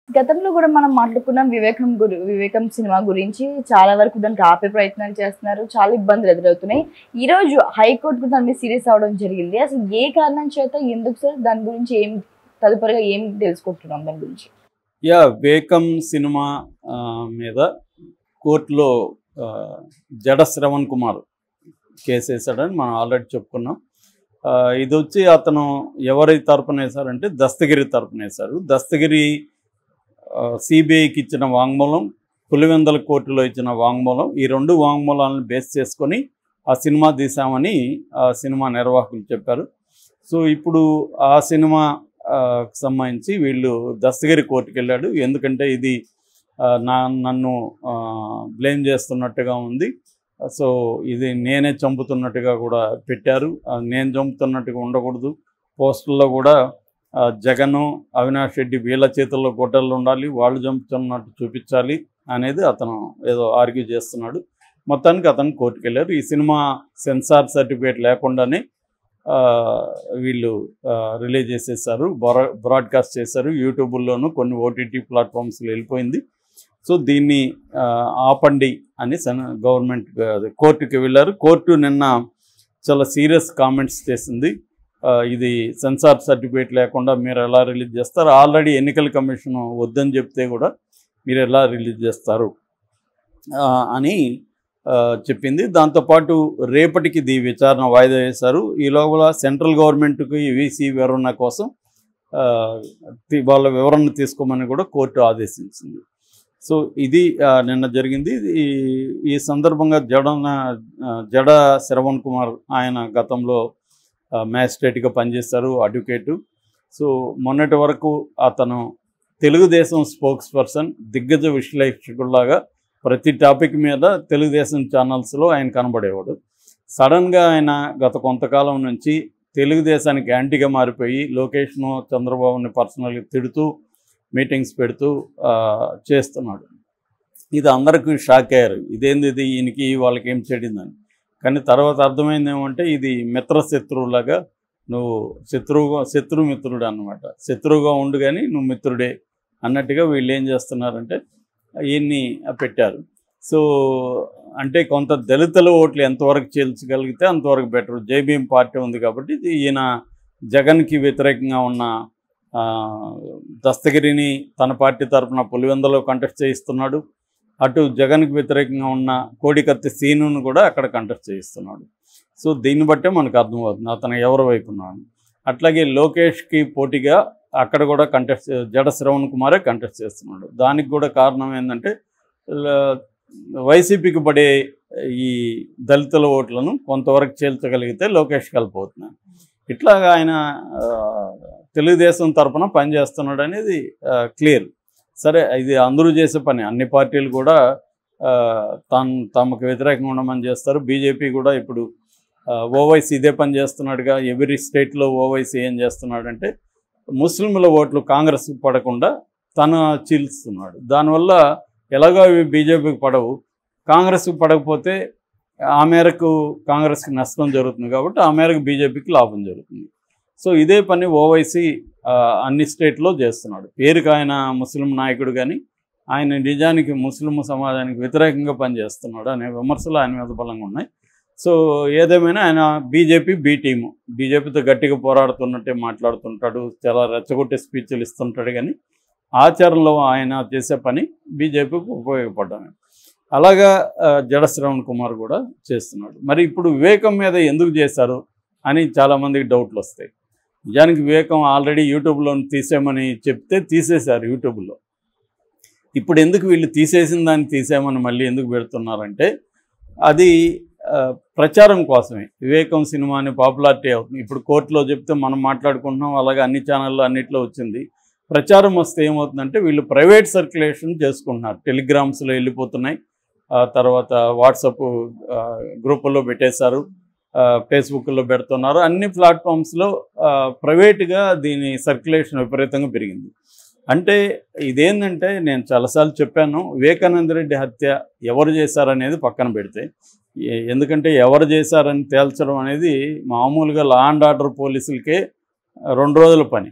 గతంలో కూడా మనం మాట్లాడుకున్నాం వివేకం సినిమా గురించి. చాలా వరకు దానికి ఆపే ప్రయత్నాలు చేస్తున్నారు. చాలా ఇబ్బందులు ఎదురవుతున్నాయి. ఈరోజు హైకోర్టుకు దాని మీద సీరియస్ అవ్వడం జరిగింది. అసలు ఏ కారణం చేత ఎందుకు సార్ దాని గురించి తదుపరిగా ఏం తెలుసుకుంటున్నాం దాని గురించి? వివేకం సినిమా మీద కోర్టులో జడ శ్రవణ్ కుమార్ కేసు వేశాడని మనం ఆల్రెడీ చెప్పుకున్నాం. ఇది వచ్చి అతను ఎవరి తరపున వేశారంటే దస్తగిరి తరపున వేశారు. దస్తగిరి సిబిఐకి ఇచ్చిన వాంగ్మూలం, పులివెందల కోర్టులో ఇచ్చిన వాంగ్మూలం, ఈ రెండు వాంగ్మూలాలను బేస్ చేసుకొని ఆ సినిమా తీసామని ఆ సినిమా నిర్వాహకులు చెప్పారు. సో ఇప్పుడు ఆ సినిమా సంబంధించి వీళ్ళు దస్తగిరి కోర్టుకు వెళ్ళాడు. ఎందుకంటే ఇది నన్ను బ్లేమ్ చేస్తున్నట్టుగా ఉంది. సో ఇది నేనే చంపుతున్నట్టుగా కూడా పెట్టారు. నేను చంపుతున్నట్టుగా ఉండకూడదు. పోస్టుల్లో కూడా జగన్, అవినాష్ రెడ్డి వీళ్ళ చేతుల్లో గొడ్డలు ఉండాలి, వాళ్ళు చంపుతున్నట్టు చూపించాలి అనేది అతను ఏదో ఆర్గ్యూ చేస్తున్నాడు. మొత్తానికి అతను కోర్టుకు వెళ్ళారు. ఈ సినిమా సెన్సార్ సర్టిఫికేట్ లేకుండానే వీళ్ళు రిలీజ్ చేసేసారు, బ్రాడ్కాస్ట్ చేశారు. యూట్యూబ్లోను కొన్ని ఓటీటీ ప్లాట్ఫామ్స్లో వెళ్ళిపోయింది. సో దీన్ని ఆపండి అని గవర్నమెంట్ కోర్టుకి వెళ్ళారు. కోర్టు నిన్న చాలా సీరియస్ కామెంట్స్ చేసింది. ఇది సెన్సార్ సర్టిఫికేట్ లేకుండా మీరు ఎలా రిలీజ్ చేస్తారు? ఆల్రెడీ ఎన్నికల కమిషన్ వద్దని చెప్తే కూడా మీరు ఎలా రిలీజ్ చేస్తారు అని చెప్పింది. దాంతోపాటు రేపటికి ఇది విచారణ వాయిదా వేశారు. ఈ లోపల సెంట్రల్ గవర్నమెంట్కి వీసీ వివరణ కోసం వాళ్ళ వివరణ తీసుకోమని కూడా కోర్టు ఆదేశించింది. సో ఇది నిన్న జరిగింది. ఈ సందర్భంగా జడ శ్రవణ్ కుమార్ ఆయన గతంలో మ్యాజిస్ట్రేట్గా పనిచేశారు, అడ్వకేటు. సో మొన్నటి వరకు అతను తెలుగుదేశం స్పోక్స్ పర్సన్, దిగ్గజ విశ్లేషకుల్లాగా ప్రతి టాపిక్ మీద తెలుగుదేశం ఛానల్స్లో ఆయన కనబడేవాడు. సడన్గా ఆయన గత కొంతకాలం నుంచి తెలుగుదేశానికి యాంటీగా మారిపోయి లోకేష్ను, చంద్రబాబుని పర్సనల్గా తిడుతూ మీటింగ్స్ పెడుతూ చేస్తున్నాడు. ఇది అందరికీ షాక్ అయ్యారు. ఇదేంది ఇది, ఈయనకి వాళ్ళకి ఏం చెడిందని. కానీ తర్వాత అర్థమైంది ఏమంటే ఇది మిత్రశత్రువులాగా, నువ్వు శత్రుమిత్రుడు అన్నమాట. శత్రువుగా ఉండు కానీ నువ్వు మిత్రుడే అన్నట్టుగా వీళ్ళు ఏం చేస్తున్నారంటే ఈయన్ని పెట్టారు. సో అంటే కొంత దళితుల ఓట్లు ఎంతవరకు చేల్చగలిగితే అంతవరకు బెటర్. జైభీం పార్టీ ఉంది కాబట్టి ఈయన జగన్కి వ్యతిరేకంగా ఉన్న దస్తగిరిని తన పార్టీ తరఫున పులివెందలో కంటెస్ట్ చేయిస్తున్నాడు. అటు జగన్కి వ్యతిరేకంగా ఉన్న కోడికత్తి సీనును కూడా అక్కడ కంటెస్ట్ చేయిస్తున్నాడు. సో దీన్ని బట్టే మనకు అర్థమవుతుంది అతను ఎవరి వైపు ఉన్నాడు. అట్లాగే లోకేష్కి పోటీగా అక్కడ కూడా జడ శ్రవణ్ కుమారే కంటెస్ట్ చేస్తున్నాడు. దానికి కూడా కారణం ఏంటంటే వైసీపీకి పడే ఈ దళితుల ఓట్లను కొంతవరకు చేల్చగలిగితే లోకేష్ కలిపోతున్నాడు. ఇట్లాగా ఆయన తెలుగుదేశం తరఫున పనిచేస్తున్నాడు అనేది క్లియర్. సరే, ఇది అందరూ చేసే పని. అన్ని పార్టీలు కూడా తమకు వ్యతిరేకంగా ఉండమని చేస్తారు. బీజేపీ కూడా ఇప్పుడు ఓవైసీ ఇదే పని చేస్తున్నాడుగా. ఎవరి స్టేట్లో ఓవైసీ ఏం చేస్తున్నాడంటే ముస్లింల ఓట్లు కాంగ్రెస్కి పడకుండా తను చీల్స్తున్నాడు. దానివల్ల ఎలాగో అవి బీజేపీకి పడవు, కాంగ్రెస్కి పడకపోతే ఆ మేరకు కాంగ్రెస్కి నష్టం జరుగుతుంది కాబట్టి ఆ మేరకు బీజేపీకి లాభం జరుగుతుంది. సో ఇదే పని ఓవైసీ అన్ని స్టేట్లో చేస్తున్నాడు. పేరుకి ఆయన ముస్లిం నాయకుడు కానీ ఆయన నిజానికి ముస్లిం సమాజానికి వ్యతిరేకంగా పనిచేస్తున్నాడు అనే విమర్శలు ఆయన మీద బలంగా ఉన్నాయి. సో ఏదేమైనా ఆయన బీజేపీ బి టీము, బీజేపీతో గట్టిగా పోరాడుతున్నట్టే మాట్లాడుతుంటాడు, చాలా రెచ్చగొట్టే స్పీచ్లు ఇస్తుంటాడు. కానీ ఆచరణలో ఆయన చేసే పని బీజేపీకి ఉపయోగపడ్డాను. అలాగా జడ శ్రవణ్ కుమార్ కూడా చేస్తున్నాడు. మరి ఇప్పుడు వివేకం మీద ఎందుకు చేశారు అని చాలామందికి డౌట్లు వస్తాయి. నిజానికి వివేకం ఆల్రెడీ యూట్యూబ్లో తీసేయమని చెప్తే తీసేశారు యూట్యూబ్లో. ఇప్పుడు ఎందుకు వీళ్ళు తీసేసిన దాన్ని తీసేయమని మళ్ళీ ఎందుకు పెడుతున్నారంటే అది ప్రచారం కోసమే. వివేకం సినిమాని పాపులారిటీ అవుతుంది. ఇప్పుడు కోర్టులో చెప్తే మనం మాట్లాడుకుంటున్నాం, అలాగే అన్ని ఛానల్లో అన్నిట్లో వచ్చింది. ప్రచారం వస్తే ఏమవుతుందంటే వీళ్ళు ప్రైవేట్ సర్క్యులేషన్ చేసుకుంటున్నారు. టెలిగ్రామ్స్లో వెళ్ళిపోతున్నాయి, తర్వాత వాట్సాప్ గ్రూపుల్లో పెట్టేశారు, ఫేస్బుక్లో పెడుతున్నారు. అన్ని ప్లాట్ఫామ్స్లో ప్రైవేట్గా దీని సర్క్యులేషన్ విపరీతంగా పెరిగింది. అంటే ఇదేంటంటే నేను చాలాసార్లు చెప్పాను, వివేకానంద రెడ్డి హత్య ఎవరు చేశారనేది పక్కన పెడితే, ఎందుకంటే ఎవరు చేశారని తేల్చడం అనేది మామూలుగా లా అండ్ ఆర్డర్ పోలీసులకే 2 రోజుల పని.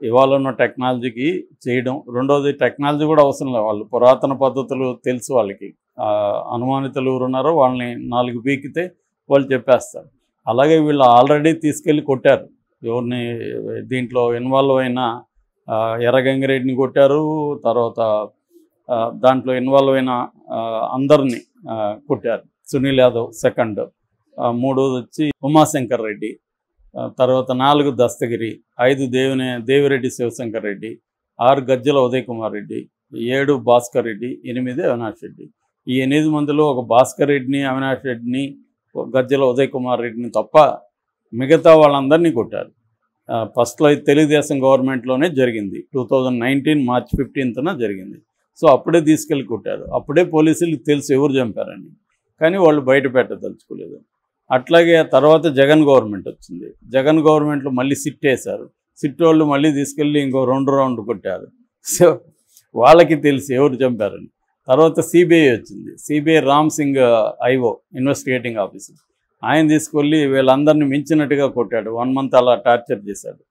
ఇవాళ ఉన్న టెక్నాలజీకి చేయడం. రెండోది టెక్నాలజీ కూడా అవసరం లేదు, వాళ్ళు పురాతన పద్ధతులు తెలుసు వాళ్ళకి. అనుమానితులు ఎవరున్నారో వాళ్ళని 4 పీకితే వాళ్ళు చెప్పేస్తారు. అలాగే వీళ్ళు ఆల్రెడీ తీసుకెళ్ళి కొట్టారు ఎవరిని దీంట్లో ఇన్వాల్వ్ అయిన ఎర్రగంగిరెడ్డిని కొట్టారు, తర్వాత దాంట్లో ఇన్వాల్వ్ అయిన అందరినీ కొట్టారు. సునీల్ యాదవ్ సెకండ్, మూడోది వచ్చి ఉమాశంకర్ రెడ్డి, తర్వాత 4 దస్తగిరి, 5 దేవిరెడ్డి శివశంకర్ రెడ్డి, 6 గజ్జల ఉదయ్ కుమార్ రెడ్డి, 7 భాస్కర్ రెడ్డి, 8 అవినాష్ రెడ్డి. ఈ 8 మందిలో ఒక భాస్కర్ రెడ్డిని, అవినాష్ రెడ్డిని, గజ్జల ఉదయ్ కుమార్ రెడ్డిని తప్ప మిగతా వాళ్ళందరినీ కొట్టారు. ఫస్ట్లో తెలుగుదేశం గవర్నమెంట్లోనే జరిగింది, 2019 మార్చి 15న జరిగింది. సో అప్పుడే తీసుకెళ్ళి కొట్టారు. అప్పుడే పోలీసులకు తెలుసు ఎవరు చంపారని, కానీ వాళ్ళు బయట పెట్టదలుచుకోలేదు. అట్లాగే తర్వాత జగన్ గవర్నమెంట్ వచ్చింది. జగన్ గవర్నమెంట్లో మళ్ళీ సిట్ వేశారు. సిట్ వాళ్ళు మళ్ళీ తీసుకెళ్ళి ఇంకో 2 రౌండ్లు కొట్టారు. సో వాళ్ళకి తెలిసి ఎవరు చంపారని. తర్వాత సిబిఐ వచ్చింది. CBI Ram Singh IO investigating officer, ఆయన తీసుకెళ్ళి వీళ్ళందరినీ మించినట్టుగా కొట్టాడు. 1 మంత్ అలా టార్చర్ చేశాడు.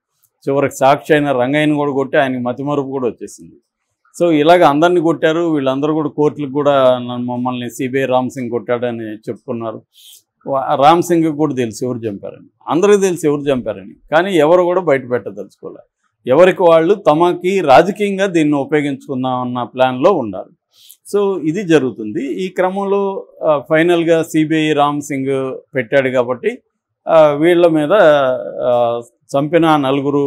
చివరికి సాక్షి అయిన రంగయ్యని కూడా కొట్టి ఆయనకి మతిమరుపు కూడా వచ్చేసింది. సో ఇలాగ అందరినీ కొట్టారు. వీళ్ళందరూ కూడా కోర్టులకు కూడా మమ్మల్ని సిబిఐ రామ్ సింగ్ కొట్టాడని చెప్పుకున్నారు. రామ్ సింగ్ కూడా తెలుసు ఎవరు చంపారని, అందరికీ తెలుసు ఎవరు చంపారని, కానీ ఎవరు కూడా బయట పెట్టదలుచుకోవాలి. ఎవరికి వాళ్ళు తమకి రాజకీయంగా దీన్ని ఉపయోగించుకుందామన్న ప్లాన్లో ఉన్నారు. సో ఇది జరుగుతుంది. ఈ క్రమంలో ఫైనల్గా సిబిఐ రామ్ సింగ్ పెట్టాడు కాబట్టి వీళ్ళ మీద చంపిన 4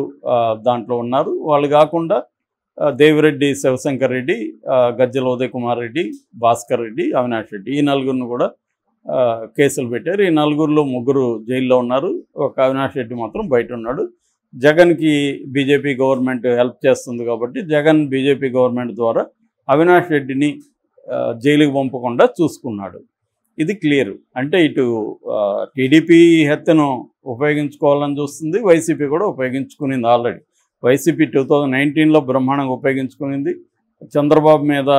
దాంట్లో ఉన్నారు. వాళ్ళు కాకుండా దేవిరెడ్డి శివశంకర్ రెడ్డి, గజ్జల ఉదయ్ కుమార్ రెడ్డి, భాస్కర్ రెడ్డి, అవినాష్ రెడ్డి, ఈ 4 కూడా కేసులు పెట్టారు. ఈ 4లో 3 జైల్లో ఉన్నారు. ఒక అవినాష్ రెడ్డి మాత్రం బయట ఉన్నాడు. జగన్కి బీజేపీ గవర్నమెంట్ హెల్ప్ చేస్తుంది కాబట్టి జగన్ బీజేపీ గవర్నమెంట్ ద్వారా అవినాష్ రెడ్డిని జైలుకి పంపకుండా చూసుకున్నాడు. ఇది క్లియర్. అంటే ఇటు టీడీపీ హెత్తను ఉపయోగించుకోవాలని చూస్తుంది, వైసీపీ కూడా ఉపయోగించుకునింది. ఆల్రెడీ వైసీపీ 2019లో బ్రహ్మాండంగా ఉపయోగించుకునింది. చంద్రబాబు మీద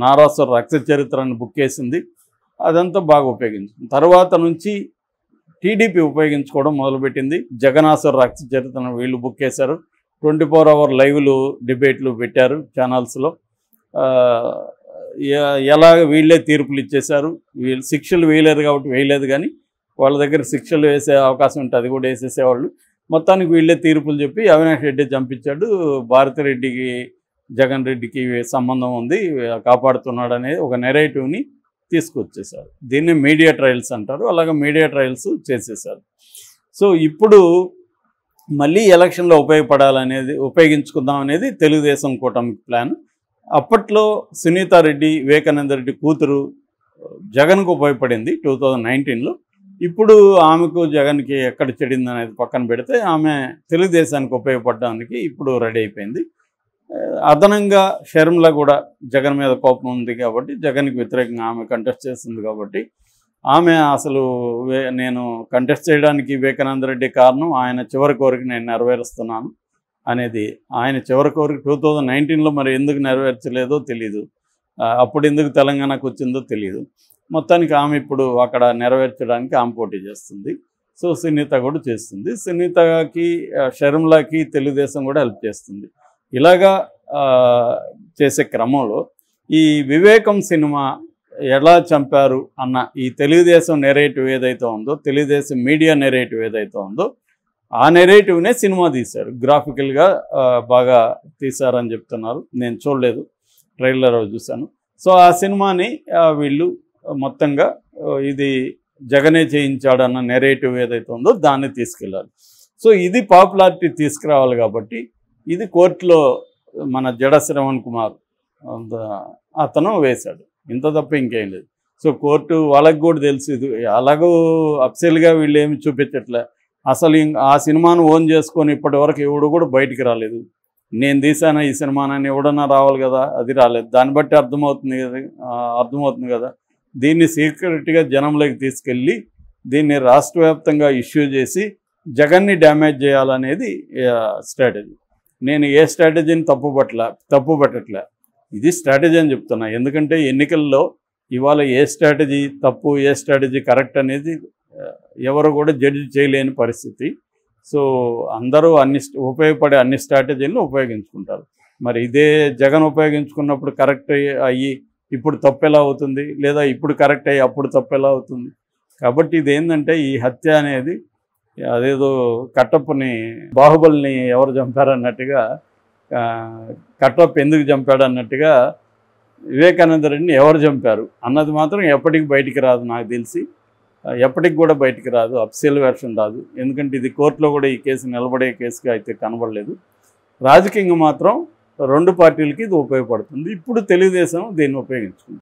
నారాసుర రక్త చరిత్రను బుక్ చేసింది. అదంతా బాగా ఉపయోగించింది. తర్వాత నుంచి టీడీపీ ఉపయోగించుకోవడం మొదలుపెట్టింది. జగనాసుర రక్త చరిత్రను వీళ్ళు బుక్ చేశారు. 24 అవర్ లైవ్లు డిబేట్లు పెట్టారు ఛానల్స్లో. ఎలాగ వీళ్ళే తీర్పులు ఇచ్చేశారు. వీళ్ళు శిక్షలు వేయలేరు కాబట్టి వేయలేదు, కానీ వాళ్ళ దగ్గర శిక్షలు వేసే అవకాశం ఉంటే అది కూడా వేసేసేవాళ్ళు. మొత్తానికి వీళ్ళే తీర్పులు చెప్పి అవినాష్ రెడ్డి చంపించాడు, భారతిరెడ్డికి జగన్ రెడ్డికి సంబంధం ఉంది, కాపాడుతున్నాడు అనేది ఒక నెరేటివ్ని తీసుకొచ్చేసారు. దీన్ని మీడియా ట్రయల్స్ అంటారు. అలాగే మీడియా ట్రయల్స్ చేసేసారు. సో ఇప్పుడు మళ్ళీ ఎలక్షన్లో ఉపయోగించుకుందాం అనేది తెలుగుదేశం కూటమి ప్లాన్. అప్పట్లో సునీతారెడ్డి, వివేకానంద రెడ్డి కూతురు జగన్కు ఉపయోగపడింది 2019లో. ఇప్పుడు ఆమెకు జగన్కి ఎక్కడ చెడింది అనేది పక్కన పెడితే ఆమె తెలుగుదేశానికి ఉపయోగపడడానికి ఇప్పుడు రెడీ అయిపోయింది. అదనంగా షర్మిల కూడా జగన్ మీద కోపం ఉంది కాబట్టి జగన్కి వ్యతిరేకంగా ఆమె కంటెస్ట్ చేస్తుంది కాబట్టి ఆమె అసలు నేను కంటెస్ట్ చేయడానికి వివేకానంద రెడ్డి కారణం, ఆయన చివరి కోరిక నేను నెరవేరుస్తున్నాను అనేది. ఆయన చివరి కోరిక 2019లో మరి ఎందుకు నెరవేర్చలేదో తెలీదు, అప్పుడు ఎందుకు తెలంగాణకు వచ్చిందో తెలియదు. మొత్తానికి ఆమె ఇప్పుడు అక్కడ నెరవేర్చడానికి ఆమె పోటీ చేస్తుంది. సో సునీత కూడా చేస్తుంది. సునీతకి షర్మిలకి తెలుగుదేశం కూడా హెల్ప్ చేస్తుంది. ఇలాగా చేసే క్రమంలో ఈ వివేకం సినిమా ఎలా చంపారు అన్న ఈ తెలుగుదేశం నెరేటివ్ ఏదైతే ఉందో, తెలుగుదేశం మీడియా నెరేటివ్ ఏదైతే ఉందో, ఆ నెరేటివ్నే సినిమా తీశారు. గ్రాఫికల్గా బాగా తీశారని చెప్తున్నారు. నేను చూడలేదు, ట్రైలర్ చూశాను. సో ఆ సినిమాని వీళ్ళు మొత్తంగా ఇది జగనే చేయించాడన్న నెరేటివ్ ఏదైతే ఉందో దాన్ని తీసుకెళ్ళాలి. సో ఇది పాపులారిటీ తీసుకురావాలి కాబట్టి ఇది కోర్టులో మన జడ శ్రవణ్ కుమార్ అతను వేశాడు. ఇంత తప్ప ఇంకేం లేదు. సో కోర్టు వాళ్ళకి కూడా తెలుసు. ఇది అలాగూ అఫ్సెల్గా వీళ్ళు ఏమి చూపించట్లే. అసలు ఆ సినిమాను ఓన్ చేసుకొని ఇప్పటివరకు ఎవడు కూడా బయటికి రాలేదు. నేను తీసాను ఈ సినిమానని ఎవడన్నా రావాలి కదా, అది రాలేదు. దాన్ని బట్టి అర్థమవుతుంది కదా దీన్ని సీక్రెట్గా జనంలోకి తీసుకెళ్ళి దీన్ని రాష్ట్ర వ్యాప్తంగా ఇష్యూ చేసి జగన్ని డ్యామేజ్ చేయాలనేది స్ట్రాటజీ. నేను ఏ స్ట్రాటజీని తప్పు పట్టట్లే, ఇది స్ట్రాటజీ అని చెప్తున్నా. ఎందుకంటే ఎన్నికల్లో ఇవాళ ఏ స్ట్రాటజీ తప్పు, ఏ స్ట్రాటజీ కరెక్ట్ అనేది ఎవరు కూడా జడ్జి చేయలేని పరిస్థితి. సో అందరూ ఉపయోగపడే అన్ని స్ట్రాటజీలను ఉపయోగించుకుంటారు. మరి ఇదే జగన్ ఉపయోగించుకున్నప్పుడు కరెక్ట్ అయ్యి ఇప్పుడు తప్పు ఎలా అవుతుంది, లేదా ఇప్పుడు కరెక్ట్ అయ్యి అప్పుడు తప్పు ఎలా అవుతుంది? కాబట్టి ఇది ఏంటంటే ఈ హత్య అనేది అదేదో కట్టప్పని బాహుబలిని ఎవరు చంపారన్నట్టుగా, కట్టప్ప ఎందుకు చంపాడు అన్నట్టుగా వివేకానంద రెడ్డిని ఎవరు చంపారు అన్నది మాత్రం ఎప్పటికి బయటికి రాదు. నాకు తెలిసి ఎప్పటికి కూడా బయటికి రాదు, అఫీషియల్ వెర్షన్ రాదు. ఎందుకంటే ఇది కోర్టులో కూడా ఈ కేసు నిలబడే కేసుగా అయితే కనబడలేదు. రాజకీయంగా మాత్రం రెండు పార్టీలకి ఇది ఉపయోగపడుతుంది. ఇప్పుడు తెలుగుదేశం దీన్ని ఉపయోగించుకుంది.